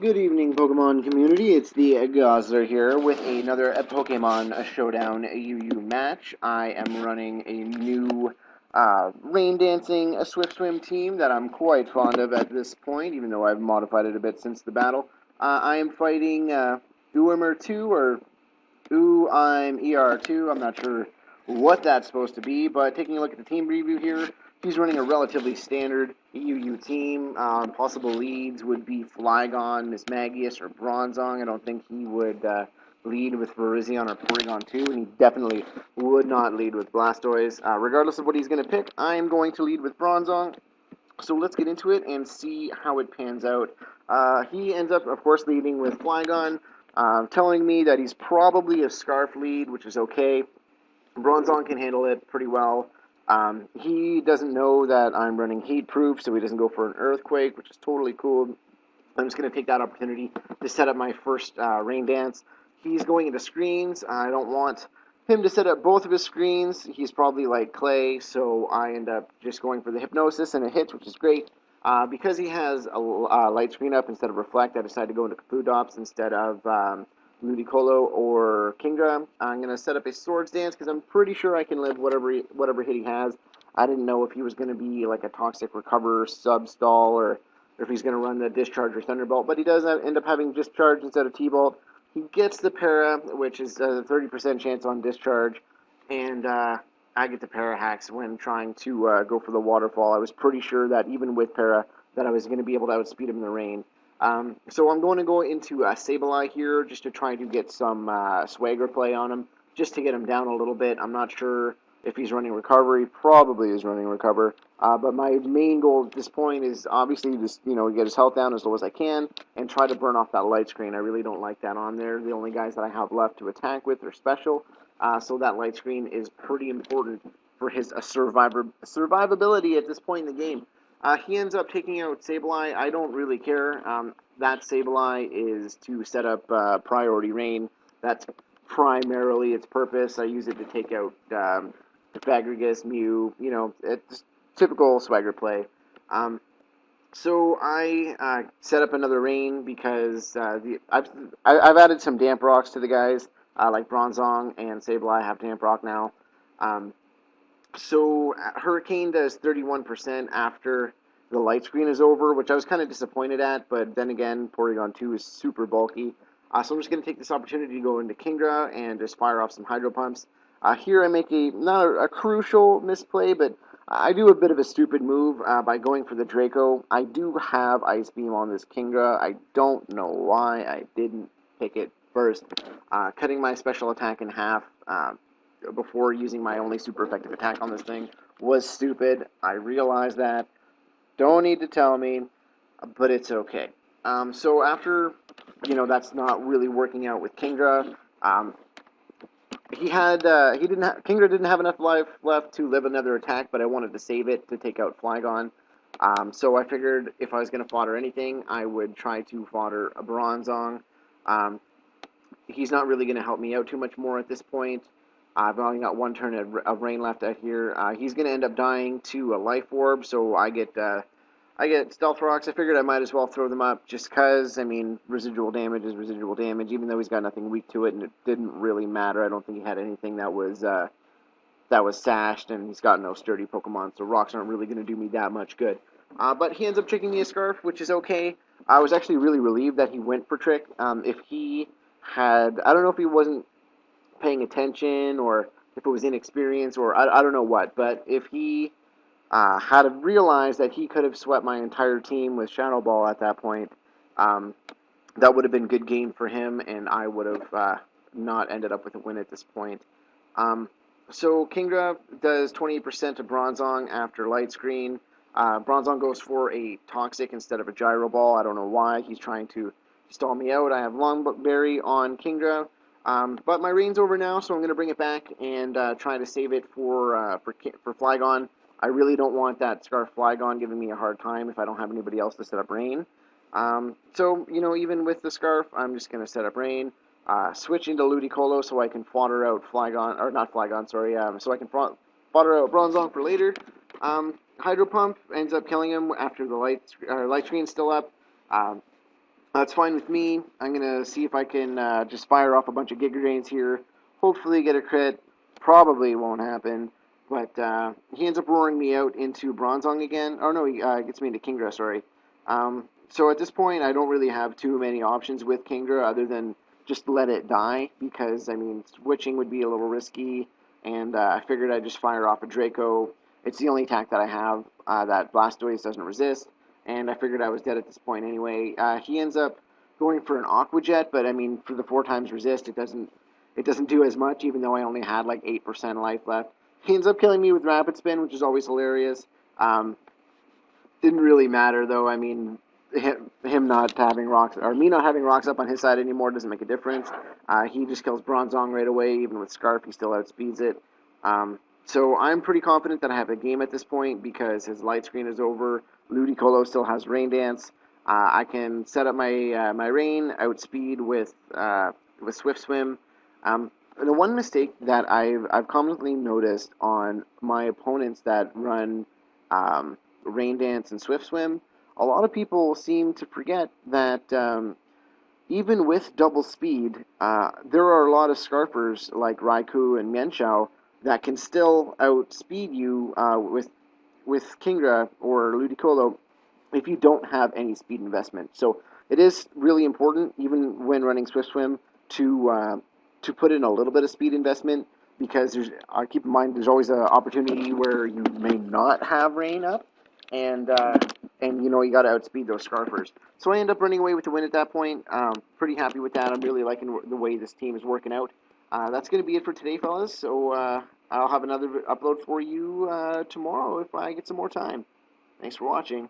Good evening, Pokemon community. It's the Gozzler here with another Pokemon Showdown UU match. I am running a new rain dancing Swift Swim team that I'm quite fond of at this point, even though I've modified it a bit since the battle. I am fighting Ewimer2 or I'm ER2. I'm not sure what that's supposed to be, but taking a look at the team preview here, he's running a relatively standard UU team. Possible leads would be Flygon, Mismagius, or Bronzong. I don't think he would lead with Virizion or Porygon 2, and he definitely would not lead with Blastoise. Regardless of what he's going to pick, I am going to lead with Bronzong. So let's get into it and see how it pans out. He ends up, of course, leading with Flygon, telling me that he's probably a Scarf lead, which is okay. Bronzong can handle it pretty well. He doesn't know that I'm running Heat Proof, so he doesn't go for an Earthquake, which is totally cool. I'm just going to take that opportunity to set up my first Rain Dance. He's going into screens. I don't want him to set up both of his screens. He's probably like Clay, so I end up just going for the Hypnosis and a hit, which is great. Because he has a light screen up instead of Reflect, I decided to go into Kapudops instead of Ludicolo or Kingdra. I'm going to set up a Swords Dance because I'm pretty sure I can live whatever hit he has. I didn't know if he was going to be like a Toxic Recover, Sub-Stall, or if he's going to run the Discharge or Thunderbolt, but he does end up having Discharge instead of T-Bolt. He gets the Para, which is a 30% chance on Discharge, and I get the Para hacks when trying to go for the Waterfall. I was pretty sure that even with Para, that I was going to be able to outspeed him in the rain. So I'm going to go into Sableye here just to try to get some swagger play on him, just to get him down a little bit. I'm not sure if he's running Recover. He probably is running Recover. But my main goal at this point is obviously just, get his health down as low as I can and try to burn off that light screen. I really don't like that on there. The only guys that I have left to attack with are special. So that light screen is pretty important for his survivability at this point in the game. He ends up taking out Sableye. I don't really care. That Sableye is to set up Priority Rain. That's primarily its purpose. I use it to take out Fagrigus, Mew. It's typical swagger play. So I set up another Rain because I've added some Damp Rocks to the guys, like Bronzong and Sableye have Damp Rock now. So Hurricane does 31% after the light screen is over, which I was kind of disappointed at, but then again, Porygon 2 is super bulky. So I'm just going to take this opportunity to go into Kingdra and just fire off some Hydro Pumps. Here I make not a crucial misplay, but I do a bit of a stupid move by going for the Draco. I do have Ice Beam on this Kingdra. I don't know why I didn't pick it first. Cutting my special attack in half before using my only super effective attack on this thing was stupid. I realize that. Don't need to tell me, but it's okay. So after, that's not really working out with Kingdra, Kingdra didn't have enough life left to live another attack, but I wanted to save it to take out Flygon. So I figured if I was going to fodder anything, I would try to fodder a Bronzong. He's not really going to help me out too much more at this point. I've only got one turn of rain left out here. He's going to end up dying to a Life Orb, so I get Stealth Rocks. I figured I might as well throw them up just because, residual damage is residual damage, even though he's got nothing weak to it, and it didn't really matter. I don't think he had anything that was sashed, and he's got no sturdy Pokemon, so rocks aren't really going to do me that much good. But he ends up tricking me a Scarf, which is okay. I was actually really relieved that he went for Trick. If he had, I don't know if he wasn't paying attention or if it was inexperience or I don't know what, but if he had realized that he could have swept my entire team with Shadow Ball at that point, that would have been good game for him, and I would have not ended up with a win at this point. So Kingdra does 28% to Bronzong after Light Screen. Bronzong goes for a Toxic instead of a Gyro Ball. I don't know why. He's trying to stall me out. I have Longberry on Kingdra. But my rain's over now, so I'm going to bring it back and try to save it for Flygon. I really don't want that Scarf Flygon giving me a hard time if I don't have anybody else to set up rain. So, even with the Scarf, I'm just going to set up rain, switch into Ludicolo so I can fodder out Flygon, or not Flygon, sorry, so I can fodder out Bronzong for later. Hydro Pump ends up killing him after the light screen's still up. That's fine with me. I'm going to see if I can just fire off a bunch of Giga Drains here. Hopefully get a crit. Probably won't happen. But he ends up roaring me out into Bronzong again. Oh no, he gets me into Kingdra, sorry. So at this point, I don't really have too many options with Kingdra other than just let it die because, I mean, switching would be a little risky. And I figured I'd just fire off a Draco. It's the only attack that I have that Blastoise doesn't resist, and I figured I was dead at this point anyway. He ends up going for an Aqua Jet, but I mean, for the 4 times resist, it doesn't do as much, even though I only had like 8% life left. He ends up killing me with Rapid Spin, which is always hilarious. Didn't really matter though. I mean, him not having rocks or me not having rocks up on his side anymore doesn't make a difference. He just kills Bronzong right away. Even with Scarf, he still outspeeds it. So I'm pretty confident that I have the game at this point because his light screen is over. Ludicolo still has Rain Dance. I can set up my Rain outspeed with Swift Swim. The one mistake that I've commonly noticed on my opponents that run Rain Dance and Swift Swim, a lot of people seem to forget that even with double speed, there are a lot of Scarfers like Raikou and Mienshao that can still outspeed you with Kingdra or Ludicolo if you don't have any speed investment. So it is really important, even when running Swift Swim, to put in a little bit of speed investment because keep in mind there's always an opportunity where you may not have rain up, and you got to outspeed those Scarfers. So I end up running away with the win at that point. Pretty happy with that. I'm really liking the way this team is working out. That's going to be it for today, fellas. So I'll have another upload for you tomorrow if I get some more time. Thanks for watching.